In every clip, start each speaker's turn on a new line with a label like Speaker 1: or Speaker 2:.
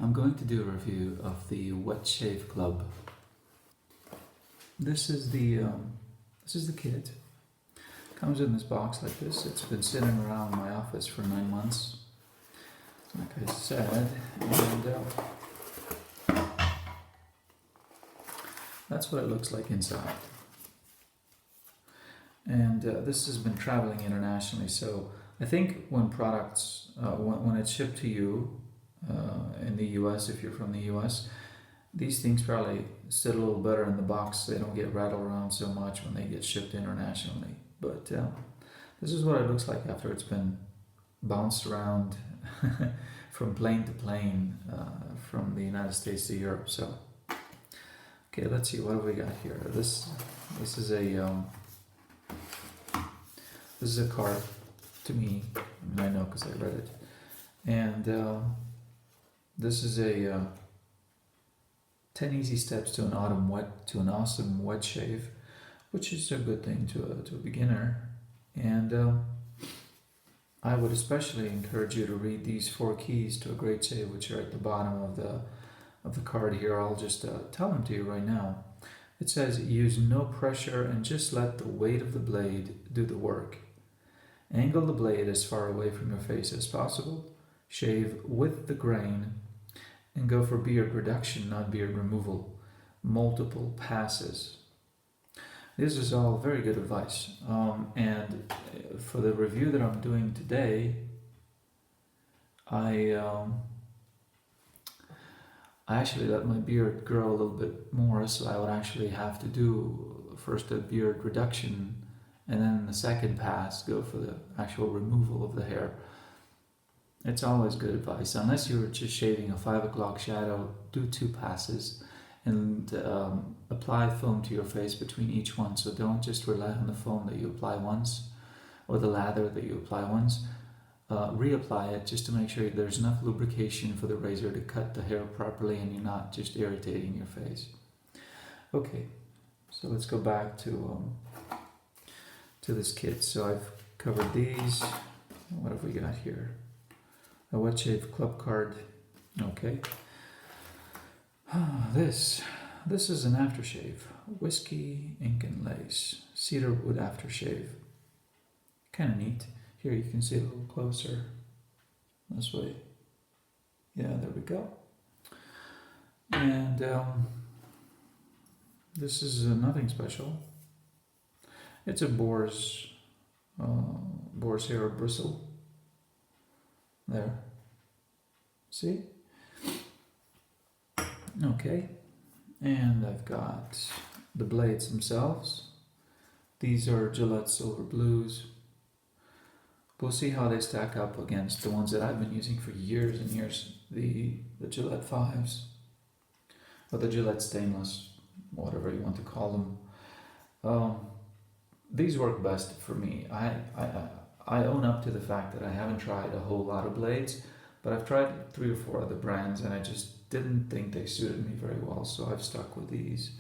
Speaker 1: I'm going to do a review of the Wet Shave Club. This is the kit. Comes in this box like this. It's been sitting around my office for 9 months, like I said, and that's what it looks like inside. And this has been traveling internationally, so I think when products, when it's shipped to you in the US, if you're from the US, these things probably sit a little better in the box. They don't get rattled around so much when they get shipped internationally. But this is what it looks like after it's been bounced around from plane to plane, from the United States to Europe. So, okay, let's see, what have we got here? This is a card to me. I know because I read it. And this is a 10 easy steps to an awesome wet shave, which is a good thing to a beginner. And I would especially encourage you to read these 4 keys to a great shave, which are at the bottom of the card here. I'll just tell them to you right now. It says, use no pressure and just let the weight of the blade do the work. Angle the blade as far away from your face as possible. Shave with the grain and go for beard reduction, not beard removal. Multiple passes. This is all very good advice. And for the review that I'm doing today, I actually let my beard grow a little bit more, so I would actually have to do first a beard reduction and then the second pass go for the actual removal of the hair. It's always good advice. Unless you're just shaving a 5 o'clock shadow, do 2 passes and apply foam to your face between each one. So don't just rely on the foam that you apply once or the lather that you apply once. Reapply it just to make sure there's enough lubrication for the razor to cut the hair properly and you're not just irritating your face. Okay, so let's go back to this kit. So I've covered these. What have we got here? A Wet Shave Club card. Okay. This is an aftershave. Whiskey, ink and lace. Cedar wood aftershave. Kind of neat. Here you can see a little closer. This way. Yeah, there we go. And this is nothing special. It's a boar's hair bristle. There. See? Okay. And I've got the blades themselves. These are Gillette Silver Blues. We'll see how they stack up against the ones that I've been using for years and years. The Gillette 5s. Or the Gillette Stainless. Whatever you want to call them. These work best for me. I own up to the fact that I haven't tried a whole lot of blades, but I've tried 3 or 4 other brands and I just didn't think they suited me very well, so I've stuck with these.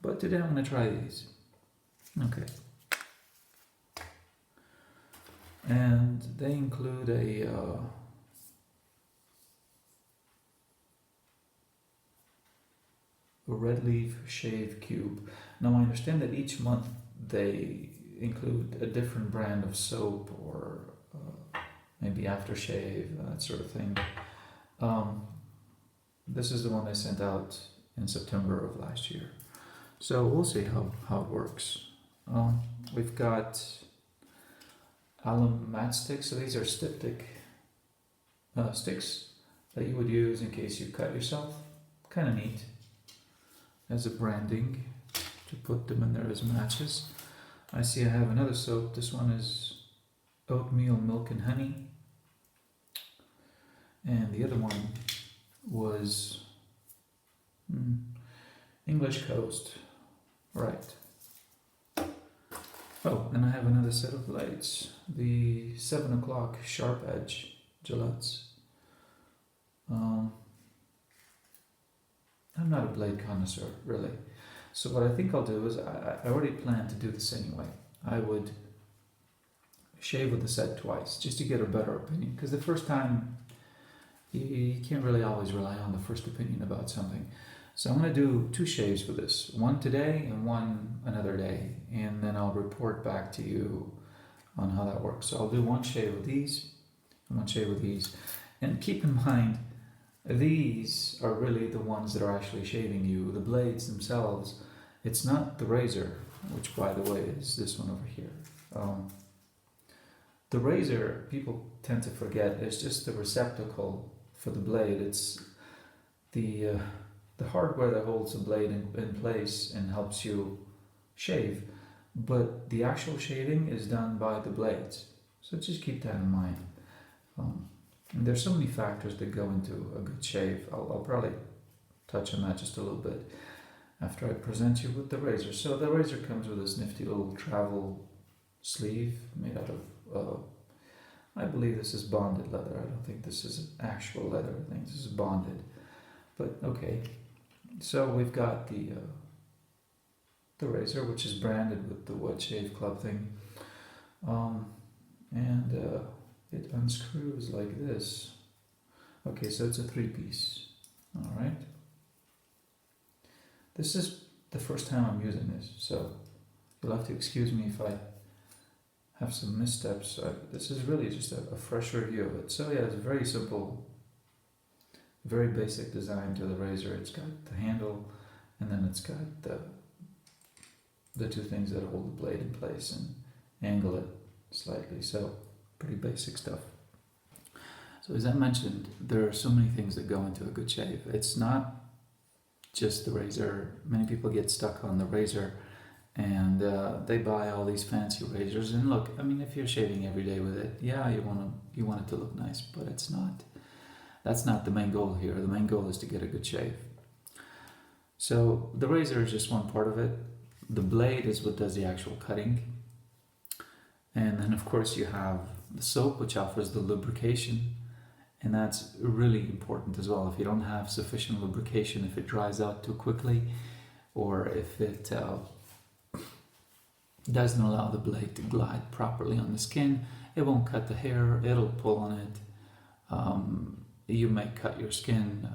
Speaker 1: But today I'm going to try these. Okay. And they include a red leaf shave cube. Now I understand that each month they include a different brand of soap or maybe aftershave, that sort of thing. This is the one they sent out in September of last year. So we'll see how it works. We've got alum matchsticks. So these are styptic sticks that you would use in case you cut yourself. Kind of neat. As a branding to put them in there as matches. I see I have another soap. This one is oatmeal, milk and honey. And the other one was English Coast. Right. Oh, and I have another set of blades. The 7 o'clock sharp edge Gillettes. I'm not a blade connoisseur, really. So what I think I'll do is, I already planned to do this anyway. I would shave with the set twice, just to get a better opinion. Because the first time you can't really always rely on the first opinion about something. So I'm going to do 2 shaves for this, one today and one another day, and then I'll report back to you on how that works. So I'll do 1 shave with these and 1 shave with these. And keep in mind, these are really the ones that are actually shaving you. The blades themselves, it's not the razor, which by the way is this one over here. The razor, people tend to forget, is just the receptacle for the blade. It's the hardware that holds the blade in place and helps you shave, but the actual shaving is done by the blades. So just keep that in mind. And there's so many factors that go into a good shave. I'll probably touch on that just a little bit after I present you with the razor. So the razor comes with this nifty little travel sleeve made out of, I believe this is bonded leather. I don't think this is actual leather. I think this is bonded. But okay. So we've got the razor, which is branded with the Wet Shave Club thing. It unscrews like this. Okay, so it's a 3-piece. All right. This is the first time I'm using this, so you'll have to excuse me if I have some missteps. This is really just a fresh review of it. So yeah, it's very simple, very basic design to the razor. It's got the handle, and then it's got the 2 things that hold the blade in place and angle it slightly. So pretty basic stuff. So as I mentioned, there are so many things that go into a good shave. It's not just the razor. Many people get stuck on the razor and they buy all these fancy razors. And look, I mean, if you're shaving every day with it, yeah, you want it to look nice, but it's not. That's not the main goal here. The main goal is to get a good shave. So the razor is just one part of it. The blade is what does the actual cutting. And then of course you have the soap, which offers the lubrication. And that's really important as well. If you don't have sufficient lubrication, if it dries out too quickly, or if it doesn't allow the blade to glide properly on the skin, it won't cut the hair, it'll pull on it. You may cut your skin,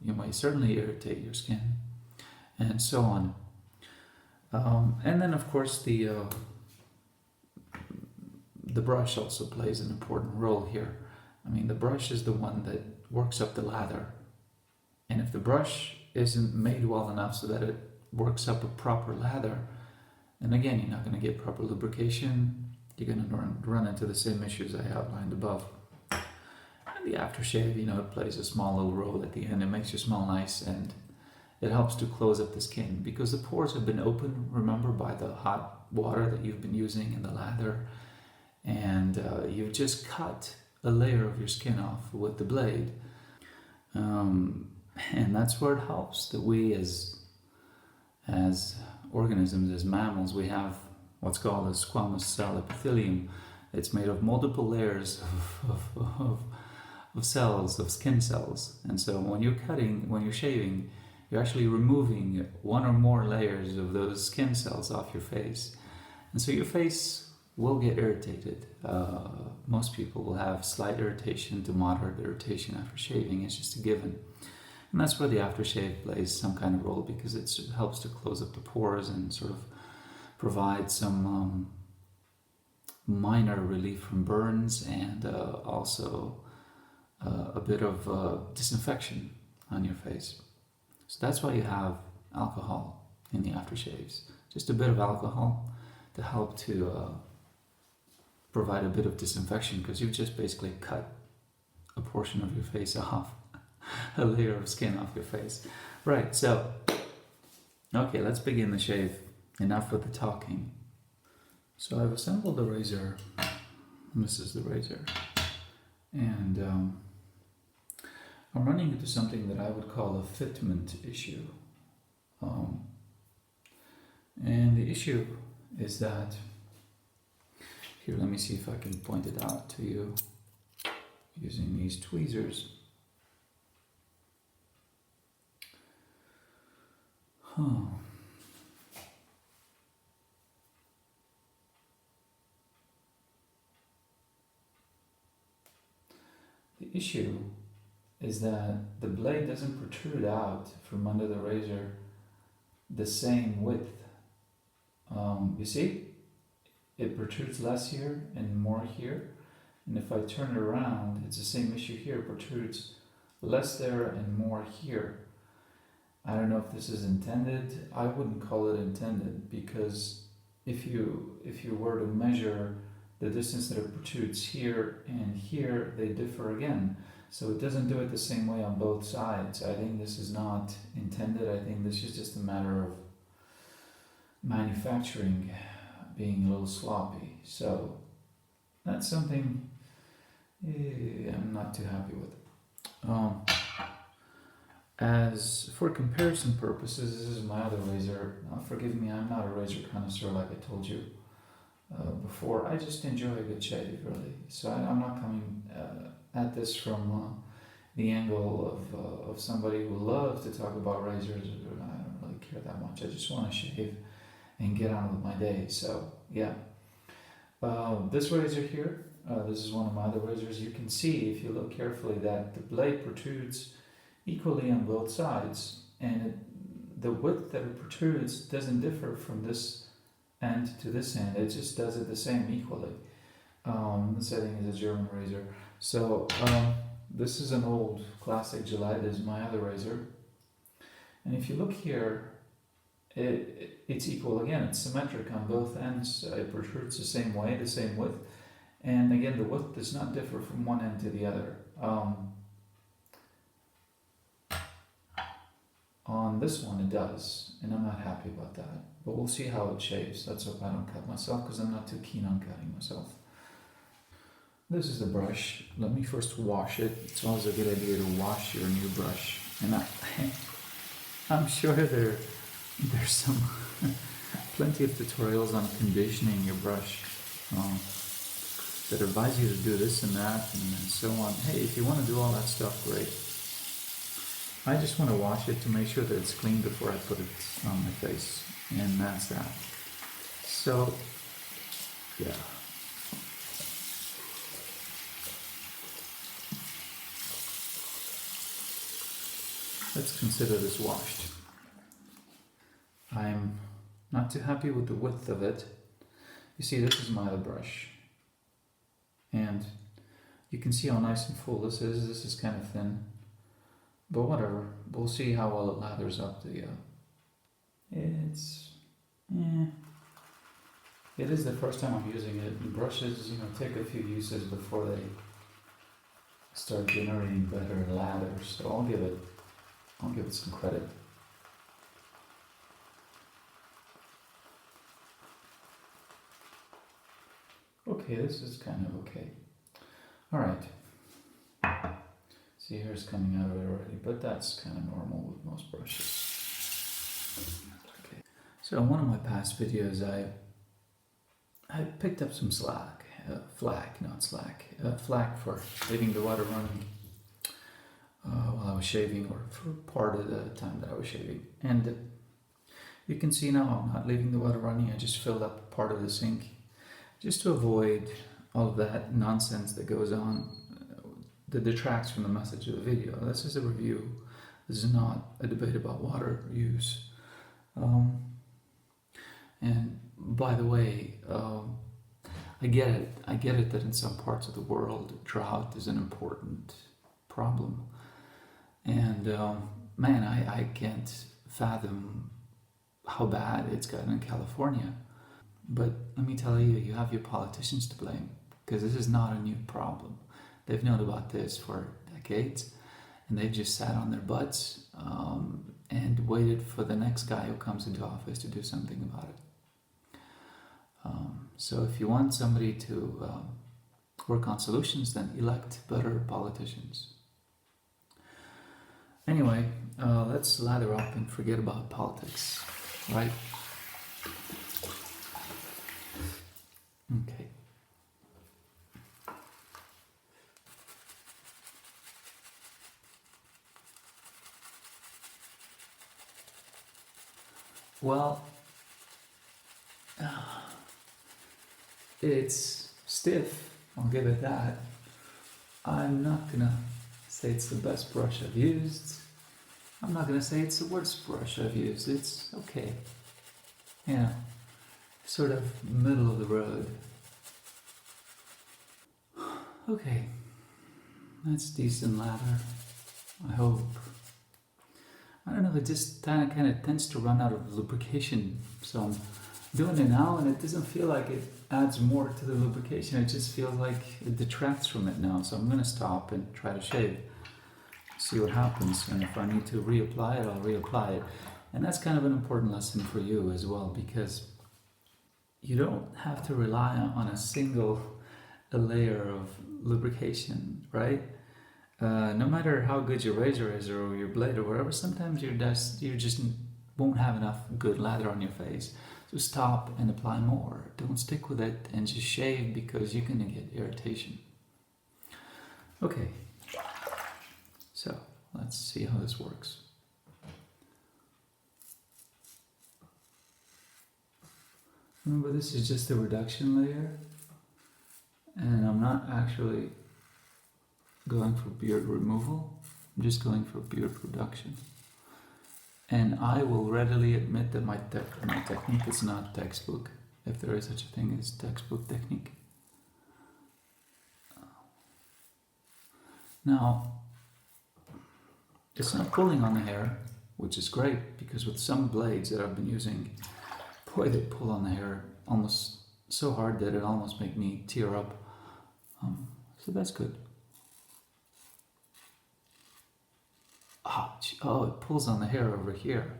Speaker 1: you may certainly irritate your skin, and so on. And then of course the brush also plays an important role here. I mean, the brush is the one that works up the lather. And if the brush isn't made well enough so that it works up a proper lather, then again, you're not going to get proper lubrication. You're going to run into the same issues I outlined above. And the aftershave, it plays a small little role at the end. It makes you smell nice, and it helps to close up the skin because the pores have been opened, remember, by the hot water that you've been using in the lather. And you've just cut a layer of your skin off with the blade. And that's where it helps that we as organisms, as mammals, we have what's called a squamous cell epithelium. It's made of multiple layers of cells, of skin cells. And so when you're shaving, you're actually removing 1 or more layers of those skin cells off your face. And so your face will get irritated. Most people will have slight irritation to moderate irritation after shaving. It's just a given. And that's where the aftershave plays some kind of role, because it helps to close up the pores and sort of provide some minor relief from burns, and also a bit of disinfection on your face. So that's why you have alcohol in the aftershaves. Just a bit of alcohol to help to provide a bit of disinfection, because you've just basically cut a portion of your face off, a layer of skin off your face. Right, so, okay, let's begin the shave. Enough with the talking. So I've assembled the razor. This is the razor. And I'm running into something that I would call a fitment issue. And the issue is that, here, let me see if I can point it out to you using these tweezers. The issue is that the blade doesn't protrude out from under the razor the same width. You see, it protrudes less here and more here. And if I turn it around, it's the same issue here. It protrudes less there and more here. I don't know if this is intended. I wouldn't call it intended, because if you were to measure the distance that it protrudes here and here, they differ again. So it doesn't do it the same way on both sides. I think this is not intended. I think this is just a matter of manufacturing being a little sloppy. So that's something I'm not too happy with. As for comparison purposes, this is my other razor. Now, forgive me, I'm not a razor connoisseur like I told you before. I just enjoy a good shave, really. So I'm not coming at this from the angle of somebody who loves to talk about razors. I don't really care that much. I just want to shave and get on with my day. So yeah, this razor here, this is one of my other razors. You can see, if you look carefully, that the blade protrudes equally on both sides, and the width that it protrudes doesn't differ from this end to this end. It just does it the same equally. This, I think, is a German razor. So this is an old classic Gillette. This is my other razor, and if you look here, it's equal again. It's symmetric on both ends. It protrudes the same way, the same width, and again, the width does not differ from one end to the other. On this one it does, and I'm not happy about that. But we'll see how it shaves. Let's hope I don't cut myself, because I'm not too keen on cutting myself. This is the brush. Let me first wash it. It's always a good idea to wash your new brush. And I'm sure there's some plenty of tutorials on conditioning your brush that advise you to do this and that and so on. Hey, if you want to do all that stuff, great. I just want to wash it to make sure that it's clean before I put it on my face, and that's that. So, yeah. Let's consider this washed. I'm not too happy with the width of it. You see, this is my other brush, and you can see how nice and full this is. This is kind of thin. But whatever, we'll see how well it lathers up the, it is the first time I'm using it. And brushes, take a few uses before they start generating better lathers. So I'll give it some credit. Okay, this is kind of okay. All right. See, hair's coming out of it already, but that's kind of normal with most brushes. Okay. So in one of my past videos, I picked up some flack for leaving the water running while I was shaving, or for part of the time that I was shaving. And you can see now I'm not leaving the water running. I just filled up part of the sink just to avoid all of that nonsense that goes on that detracts from the message of the video. This is a review. This is not a debate about water use. And by the way, I get it that in some parts of the world, drought is an important problem. And man, I can't fathom how bad it's gotten in California. But let me tell you, you have your politicians to blame, because this is not a new problem. They've known about this for decades, and they've just sat on their butts and waited for the next guy who comes into office to do something about it. So if you want somebody to work on solutions, then elect better politicians. Anyway, let's lather up and forget about politics, right? Okay. Well, it's stiff, I'll give it that. I'm not gonna say it's the best brush I've used. I'm not gonna say it's the worst brush I've used. It's okay. Yeah, sort of middle of the road. Okay, that's decent lather, I hope. I don't know, it just kind of tends to run out of lubrication. So I'm doing it now and it doesn't feel like it adds more to the lubrication. It just feels like it detracts from it now. So I'm gonna stop and try to shave. See what happens. And if I need to reapply it, I'll reapply it. And that's kind of an important lesson for you as well, because you don't have to rely on a single layer of lubrication, right? No matter how good your razor is or your blade or whatever, sometimes you just won't have enough good lather on your face. So stop and apply more. Don't stick with it and just shave because you're gonna get irritation. Okay, so let's see how this works. Remember, this is just a reduction layer, and I'm not actually going for beard removal. I'm just going for beard reduction. And I will readily admit that my technique is not textbook, if there is such a thing as textbook technique. Now, it's not pulling on the hair, which is great, because with some blades that I've been using, boy, they pull on the hair almost so hard that it almost makes me tear up. So that's good. Oh, it pulls on the hair over here.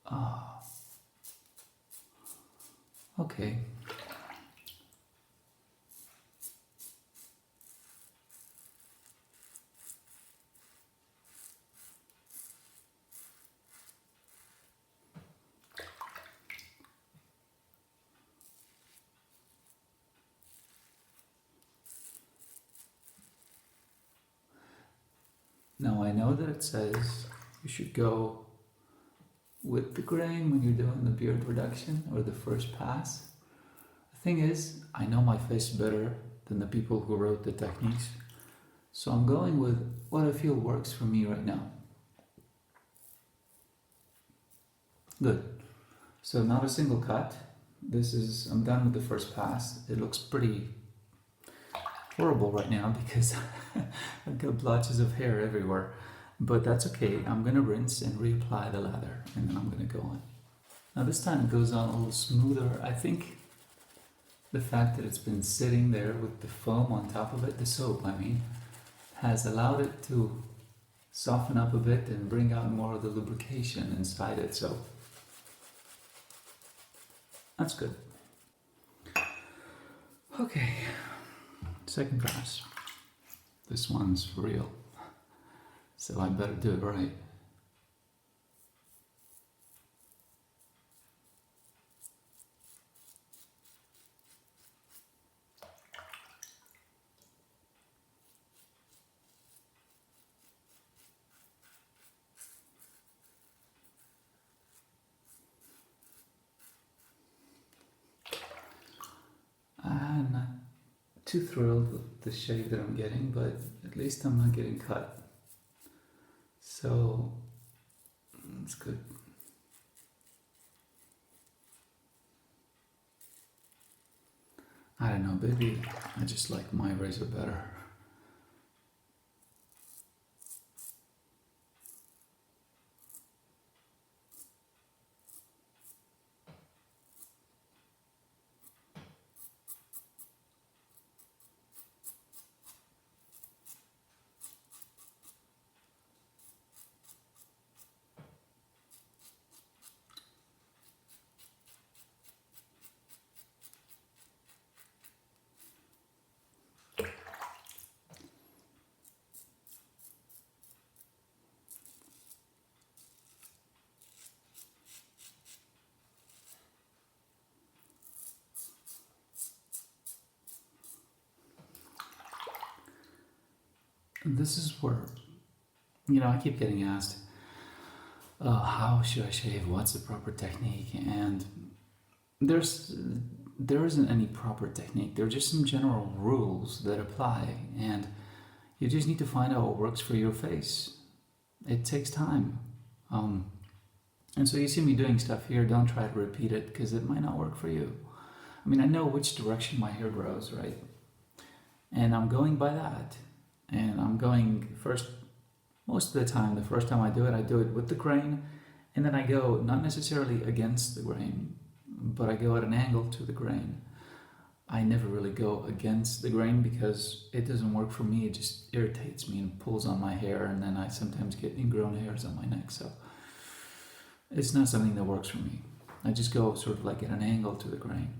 Speaker 1: Ah, okay. Now I know that it says you should go with the grain when you're doing the beard reduction or the first pass. The thing is, I know my face better than the people who wrote the techniques, so I'm going with what I feel works for me right now. Good. So not a single cut. I'm done with the first pass. It looks pretty horrible right now because I've got blotches of hair everywhere, but that's okay. I'm gonna rinse and reapply the lather, and then I'm gonna go on. Now this time it goes on a little smoother. I think the fact that it's been sitting there with the foam on top of it, the soap I mean, has allowed it to soften up a bit and bring out more of the lubrication inside it, so that's good. Okay, second pass. This one's for real, so I better do it right. I'm not too thrilled with the shave that I'm getting, but at least I'm not getting cut. So, it's good. I don't know, maybe I just like my razor better. And this is where, I keep getting asked, how should I shave? What's the proper technique? And there's
Speaker 2: there isn't any proper technique. There are just some general rules that apply, and you just need to find out what works for your face. It takes time. And so you see me doing stuff here, don't try to repeat it because it might not work for you. I mean, I know which direction my hair grows, right? And I'm going by that. And I'm going first, most of the time, the first time I do it with the grain, and then I go not necessarily against the grain, but I go at an angle to the grain. I never really go against the grain because it doesn't work for me. It just irritates me and pulls on my hair, and then I sometimes get ingrown hairs on my neck. So it's not something that works for me. I just go sort of like at an angle to the grain.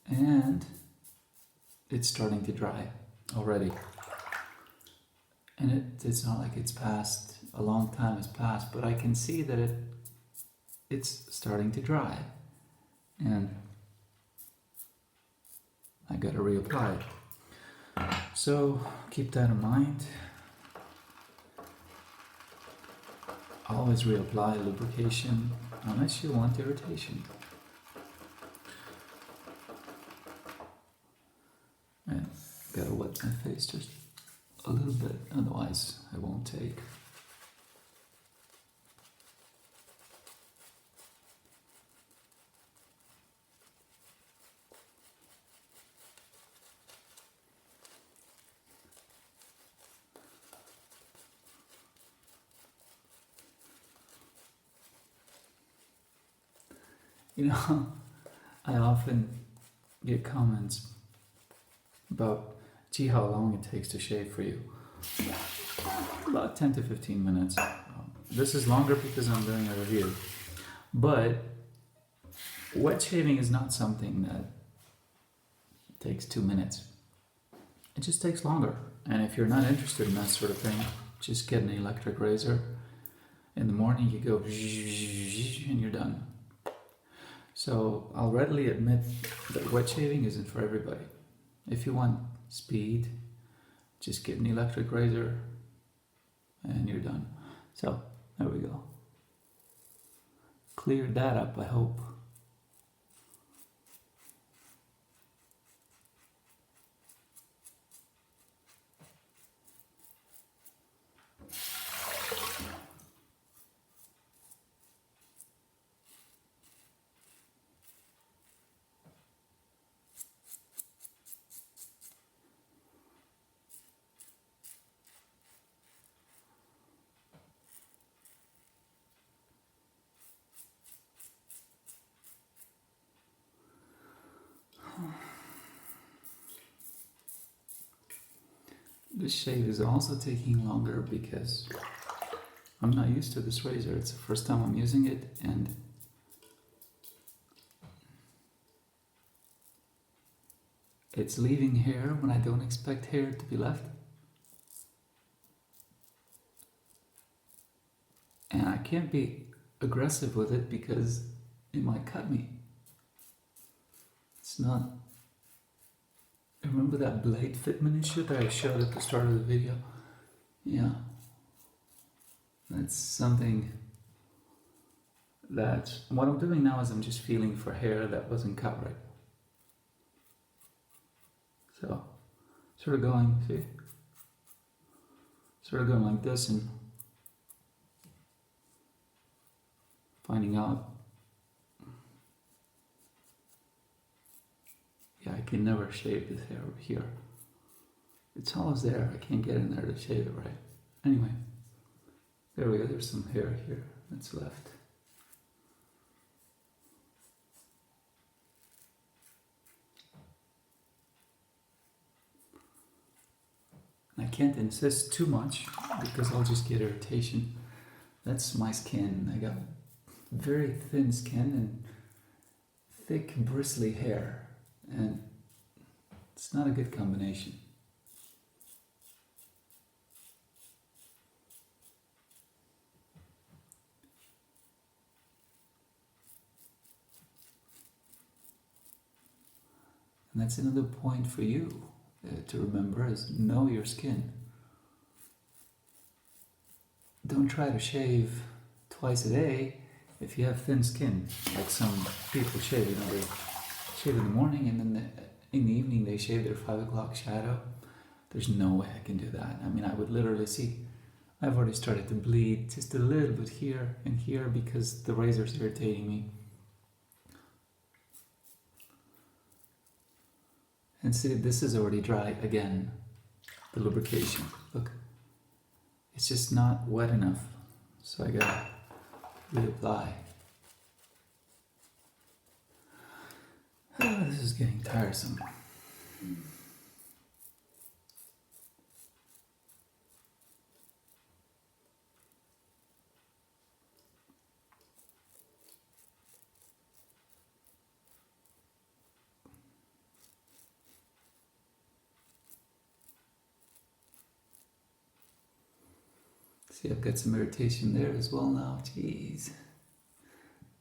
Speaker 2: And it's starting to dry already. And it's not like it's passed, a long time has passed, but I can see that it's starting to dry. And I gotta reapply it. So keep that in mind. Always reapply lubrication unless you want irritation. And gotta wet my face just a little bit, otherwise I won't take. You know, I often get comments about, gee, how long it takes to shave for you. About 10 to 15 minutes. This is longer because I'm doing a review. But wet shaving is not something that takes 2 minutes. It just takes longer. And if you're not interested in that sort of thing, just get an electric razor. In the morning you go and you're done. So I'll readily admit that wet shaving isn't for everybody. If you want speed, just get an electric razor and you're done. So there we go. Cleared that up, I hope. This shave is also taking longer because I'm not used to this razor. It's the first time I'm using it, and it's leaving hair when I don't expect hair to be left. And I can't be aggressive with it because it might cut me. It's not... Remember that blade fitment issue that I showed at the start of the video? Yeah. That's something that... What I'm doing now is I'm just feeling for hair that wasn't cut right. So, sort of going, see? Sort of going like this and finding out. Yeah, I can never shave this hair over here. It's always there. I can't get in there to shave it right. Anyway, there we go. There's some hair here that's left. I can't insist too much because I'll just get irritation. That's my skin. I got very thin skin and thick bristly hair, and it's not a good combination. And that's another point for you to remember, is know your skin. don't try to shave twice a day if you have thin skin, like some people shave. You know, they shave in the morning and then in the evening they shave their 5 o'clock shadow. There's no way I can do that. I mean, I would literally see, I've already started to bleed just a little bit here and here because the razor's irritating me. And see, this is already dry again, the lubrication. Look, it's just not wet enough. So I gotta reapply. Oh, this is getting tiresome. See, I've got some irritation there as well now. Jeez.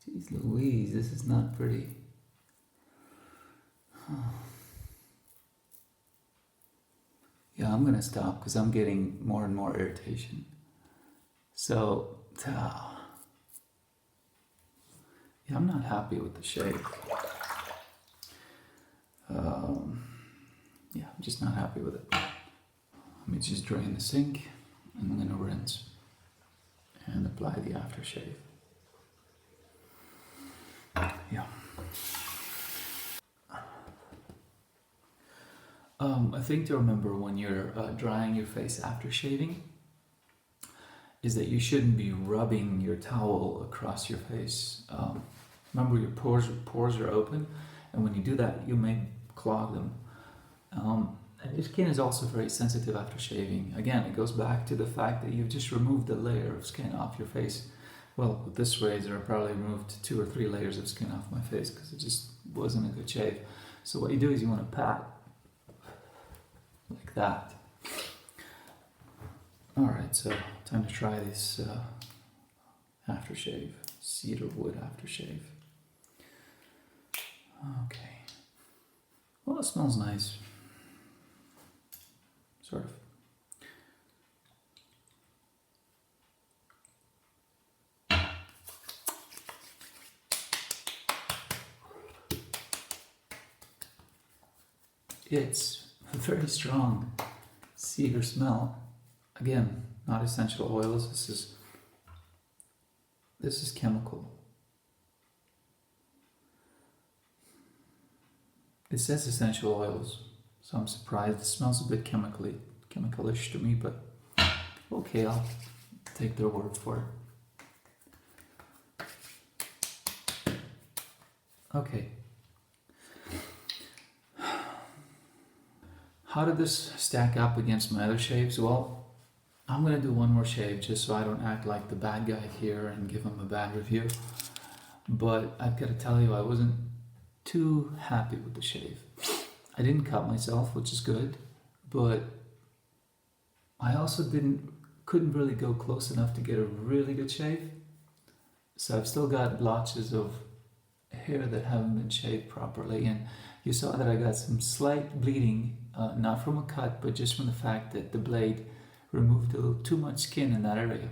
Speaker 2: Jeez Louise, this is not pretty. Yeah, I'm gonna stop because I'm getting more and more irritation. So, yeah, I'm not happy with the shave. Yeah, I'm just not happy with it. Let me just drain the sink and I'm gonna rinse and apply the aftershave. Yeah. A thing to remember when you're drying your face after shaving is that you shouldn't be rubbing your towel across your face. Remember, your pores are open, and when you do that, you may clog them. And your skin is also very sensitive after shaving. Again, it goes back to the fact that you've just removed a layer of skin off your face. Well, with this razor, I probably removed 2 or 3 layers of skin off my face because it just wasn't a good shave. So what you do is you want to pat like that. Alright, so time to try this aftershave, cedar wood aftershave. Okay. Well, it smells nice. Sort of. It's a very strong cedar smell. Again, not essential oils. This is chemical. It says essential oils, so I'm surprised. It smells a bit chemicalish to me, but okay, I'll take their word for it. Okay. How did this stack up against my other shaves? Well, I'm gonna do one more shave just so I don't act like the bad guy here and give him a bad review. But I've got to tell you, I wasn't too happy with the shave. I didn't cut myself, which is good, but I also couldn't really go close enough to get a really good shave. So I've still got blotches of hair that haven't been shaved properly, and you saw that I got some slight bleeding, not from a cut, but just from the fact that the blade removed a little too much skin in that area,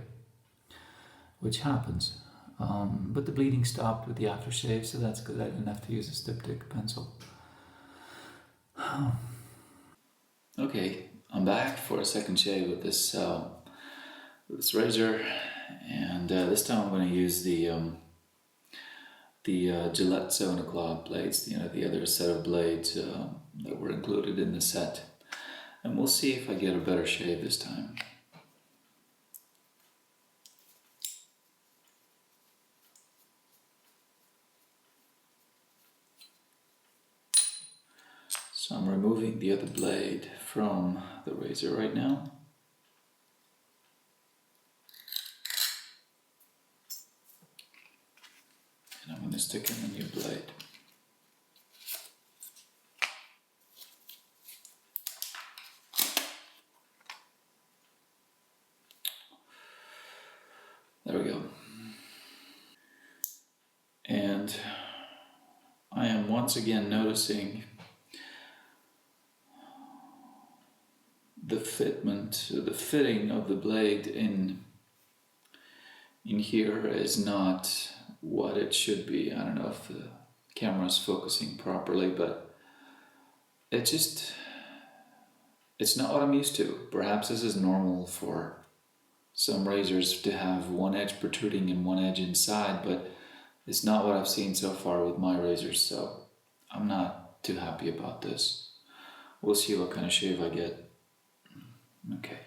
Speaker 2: which happens. But the bleeding stopped with the aftershave, so that's good. I didn't have to use a styptic pencil. Okay, I'm back for a second shave with this razor, and this time I'm going to use the Gillette 7 o'clock blades. The other set of blades that were included in the set, and we'll see if I get a better shave this time. So I'm removing the other blade from the razor right now. And I'm going to stick in a new blade. There we go. And I am once again noticing the fitting of the blade in
Speaker 1: in here is not what it should be. I don't know if the camera's focusing properly, but it's not what I'm used to. Perhaps this is normal for some razors to have one edge protruding and one edge inside, but it's not what I've seen so far with my razors, so I'm not too happy about this. We'll see what kind of shave I get. Okay.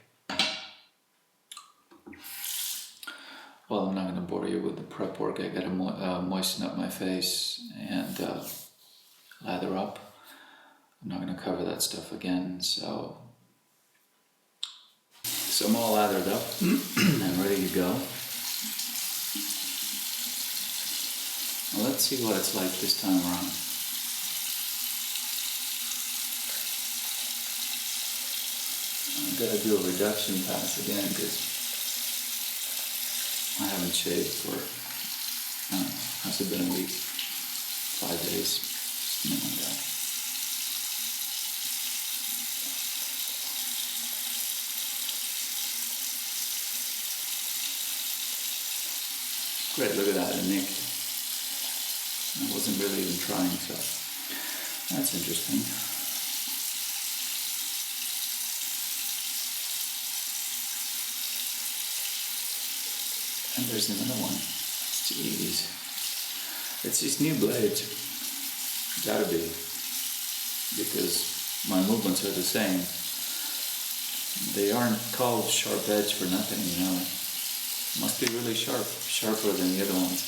Speaker 1: Well, I'm not going to bore you with the prep work. I got to moisten up my face and lather up. I'm not going to cover that stuff again, so I'm all lathered up and ready to go. Well, let's see what it's like this time around. I've got to do a reduction pass again because I haven't shaved for, I don't know, has it been a week? 5 days? Something like that. Great, look at that, a nick. I wasn't really even trying, so that's interesting. And there's another one. Jeez. It's these new blades. Gotta be. Because my movements are the same. They aren't called sharp edge for nothing, you know. Must be really sharp. Sharper than the other ones.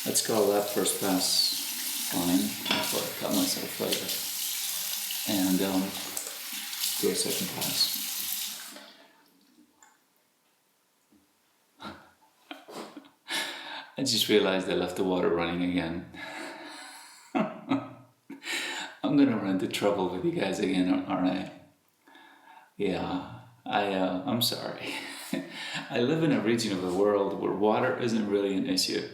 Speaker 1: Let's call that first pass fine. Before I cut myself later. And do a second pass. I just realized I left the water running again. I'm gonna run into trouble with you guys again, aren't I? Yeah, I'm sorry. I live in a region of the world where water isn't really an issue.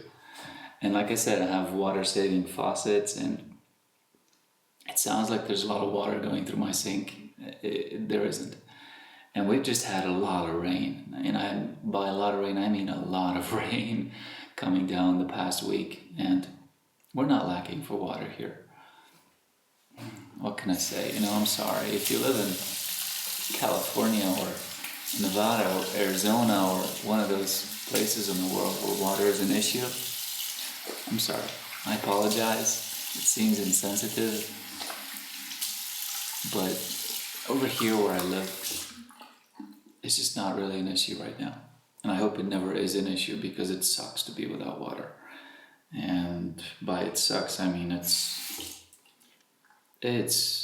Speaker 1: And like I said, I have water-saving faucets, and it sounds like there's a lot of water going through my sink. There isn't. And we've just had a lot of rain. And by a lot of rain, I mean a lot of rain coming down the past week. And we're not lacking for water here. What can I say? You know, I'm sorry. If you live in California or Nevada or Arizona or one of those places in the world where water is an issue, I'm sorry. I apologize. It seems insensitive. But over here where I live, it's just not really an issue right now. And I hope it never is an issue because it sucks to be without water. And by it sucks, I mean it's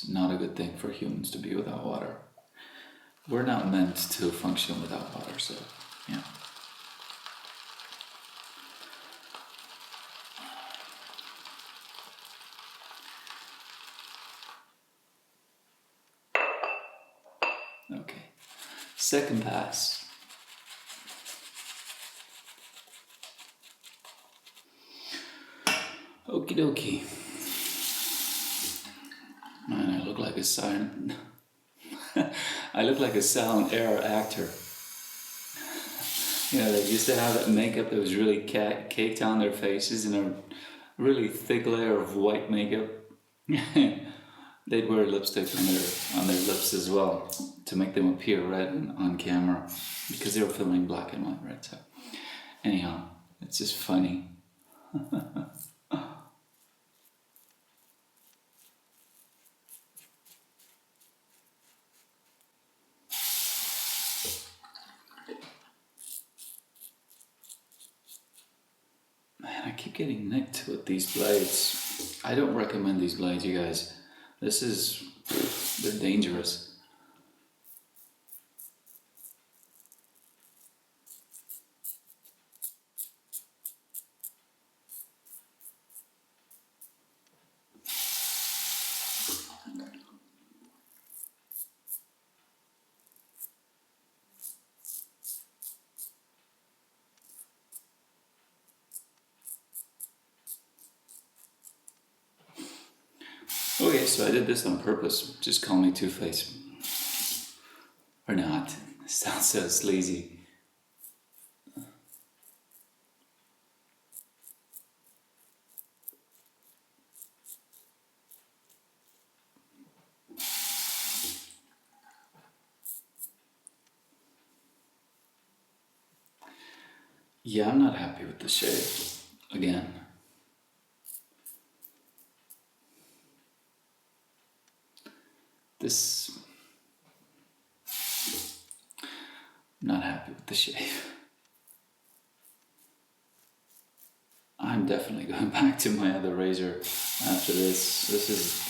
Speaker 1: not a good thing for humans to be without water. We're not meant to function without water, so yeah. Okay, second pass. Okie dokie. Man, I look like a silent... I look like a silent era actor. You know, they used to have that makeup that was really caked on their faces and a really thick layer of white makeup. They'd wear lipstick on their lips as well to make them appear red on camera because they were filming black and white, right? So, anyhow, it's just funny. Man, I keep getting nicked with these blades. I don't recommend these blades, you guys. They're dangerous. Okay, so I did this on purpose. Just call me Two-Face. Or not. It sounds so sleazy.
Speaker 2: Yeah, I'm not happy with the shave. Again. This... Not happy with the shave. I'm definitely going back to my other razor after this. This is...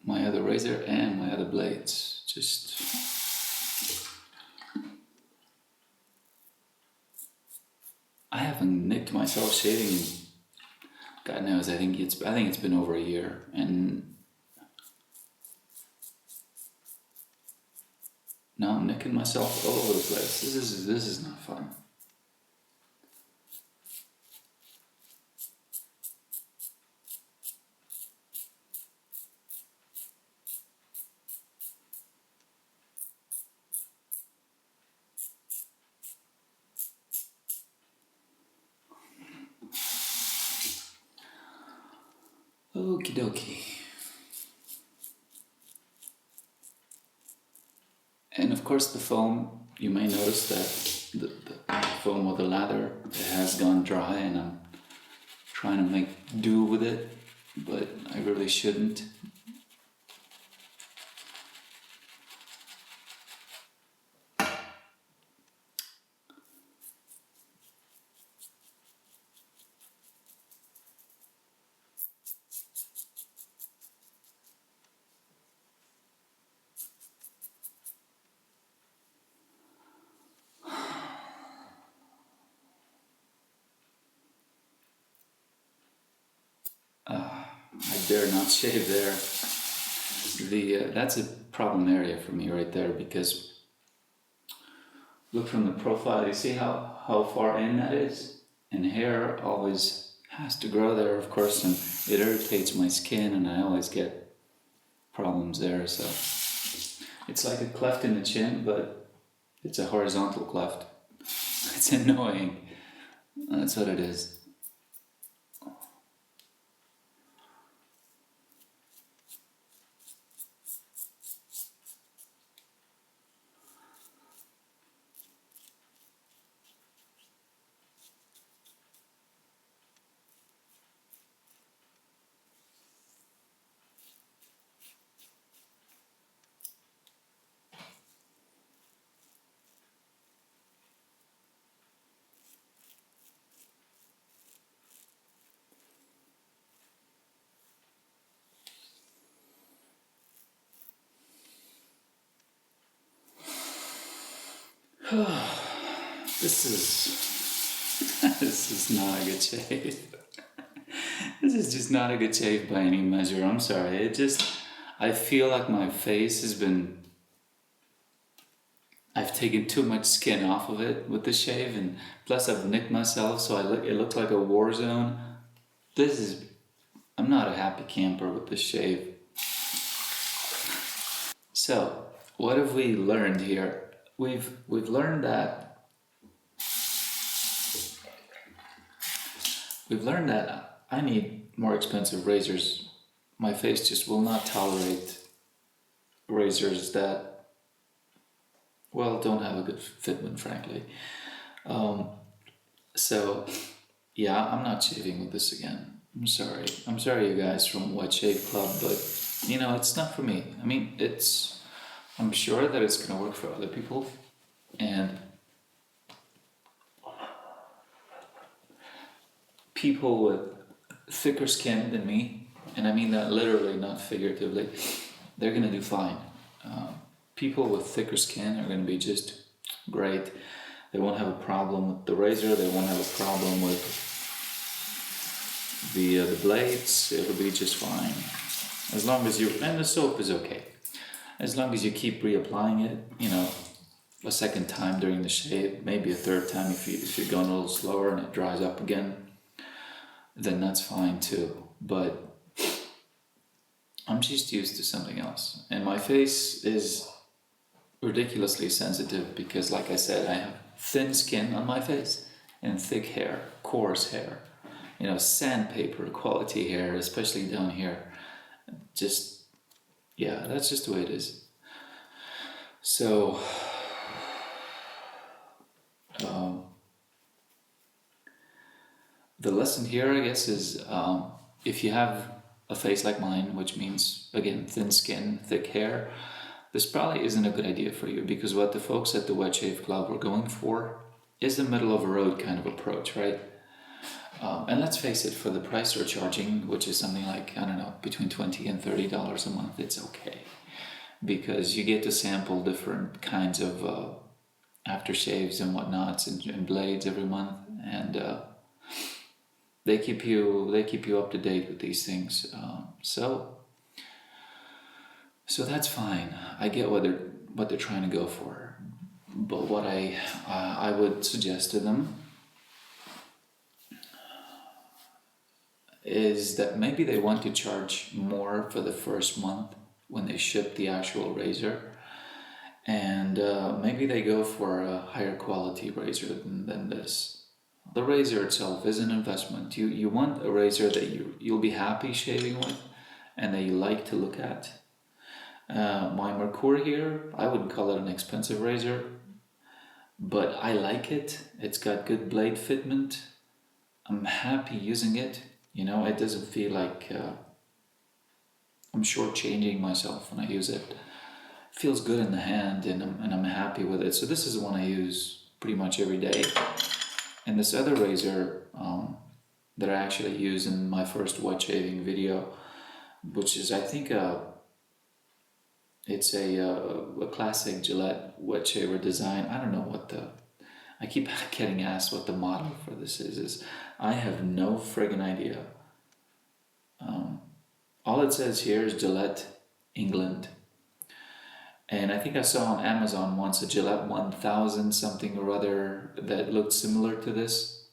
Speaker 2: My other razor and my other blades. Just... I haven't nicked myself shaving in, God knows, I think it's been over a year, and now I'm nicking myself all over the place. This is not fun. Okie dokie. And of course the foam, you may notice that the foam of the lather, it has gone dry, and I'm trying to make do with it, but I really shouldn't. I dare not shave there. That's a problem area for me right there, because look from the profile, you see how far in that is? And hair always has to grow there, of course, and it irritates my skin, and I always get problems there. So it's like a cleft in the chin, but it's a horizontal cleft. It's annoying. That's what it is. This is not a good shave. This is just not a good shave by any measure. I'm sorry. I feel like my face has been... I've taken too much skin off of it with the shave, and plus I've nicked myself, so it looked like a war zone. I'm not a happy camper with this shave. So, what have we learned here? We've learned that I need more expensive razors. My face just will not tolerate razors that, well, don't have a good fitment, frankly. So, yeah, I'm not shaving with this again. I'm sorry. I'm sorry, you guys from White Shave Club, but, it's not for me. I mean, I'm sure that it's going to work for other people, and people with thicker skin than me, and I mean that literally, not figuratively, they're going to do fine. People with thicker skin are going to be just great. They won't have a problem with the razor, they won't have a problem with the blades, it'll be just fine. As long as and the soap is okay. As long as you keep reapplying it, a second time during the shave, maybe a third time if you're going a little slower and it dries up again, then that's fine too. But I'm just used to something else. And my face is ridiculously sensitive because, like I said, I have thin skin on my face and thick hair, coarse hair, sandpaper quality hair, especially down here.
Speaker 1: Just, yeah, that's just the way it is. So, the lesson here, I guess, is if you have a face like mine, which means, again, thin skin, thick hair, this probably isn't a good idea for you, because what the folks at the Wet Shave Club were going for is the middle of a road kind of approach, right? And let's face it, for the price they're charging, which is something like, I don't know, between $20 and $30 a month, it's okay. Because you get to sample different kinds of aftershaves and whatnots and blades every month, and they keep you up to date with these things. So that's fine. I get what they're trying to go for, but what I would suggest to them is that maybe they want to charge more for the first month when they ship the actual razor, and maybe they go for a higher quality razor than this. The razor itself is an investment. You want a razor that you'll be happy shaving with and that you like to look at. My Merkur here, I wouldn't call it an expensive razor, but I like it. It's got good blade fitment. I'm happy using it. You know, it doesn't feel like I'm shortchanging myself when I use it. It feels good in the hand, and I'm happy with it. So this is the one I use pretty much every day. And this other razor that I actually use in my first wet shaving video, which is, I think, it's a classic Gillette wet shaver design. I don't know what I keep getting asked what the model for this is. I have no friggin' idea. All it says here is Gillette, England. And I think I saw on Amazon once a Gillette 1000 something or other that looked similar to this.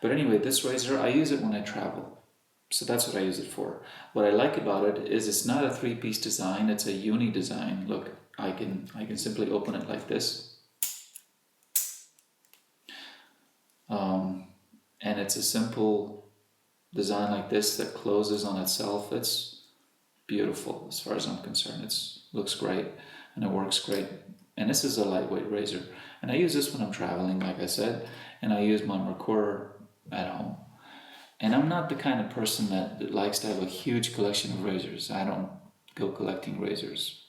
Speaker 1: But anyway, this razor, I use it when I travel. So that's what I use it for. What I like about it is it's not a three-piece design, it's a uni design. Look, I can simply open it like this. And it's a simple design like this that closes on itself. It's beautiful as far as I'm concerned. It looks great and it works great. And this is a lightweight razor. And I use this when I'm traveling, like I said, and I use my Merkur at home. And I'm not the kind of person that likes to have a huge collection of razors. I don't go collecting razors.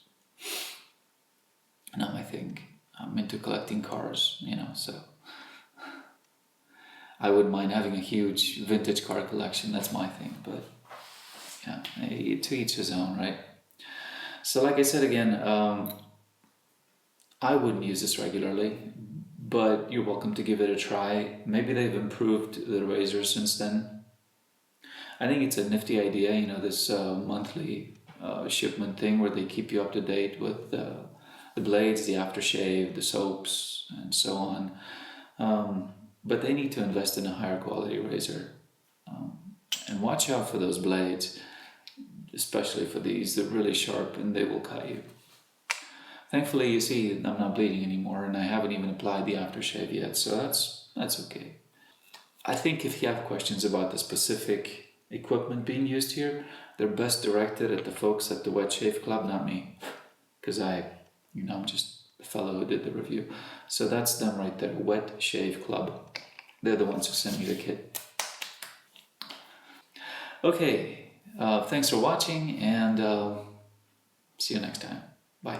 Speaker 1: Not my thing. I'm into collecting cars, you know, so I wouldn't mind having a huge vintage car collection. That's my thing, but yeah, to each his own, right? So like I said again, I wouldn't use this regularly, but you're welcome to give it a try. Maybe they've improved the razor since then. I think it's a nifty idea, you know, this monthly shipment thing where they keep you up to date with the blades, the aftershave, the soaps, and so on. But they need to invest in a higher quality razor. And watch out for those blades, especially for these. They're really sharp and they will cut you. Thankfully, you see, I'm not bleeding anymore, and I haven't even applied the aftershave yet, so that's okay. I think if you have questions about the specific equipment being used here, they're best directed at the folks at the Wet Shave Club, not me, because I'm just the fellow who did the review. So that's them right there, Wet Shave Club. They're the ones who sent me the kit. Okay, thanks for watching, and see you next time. Bye.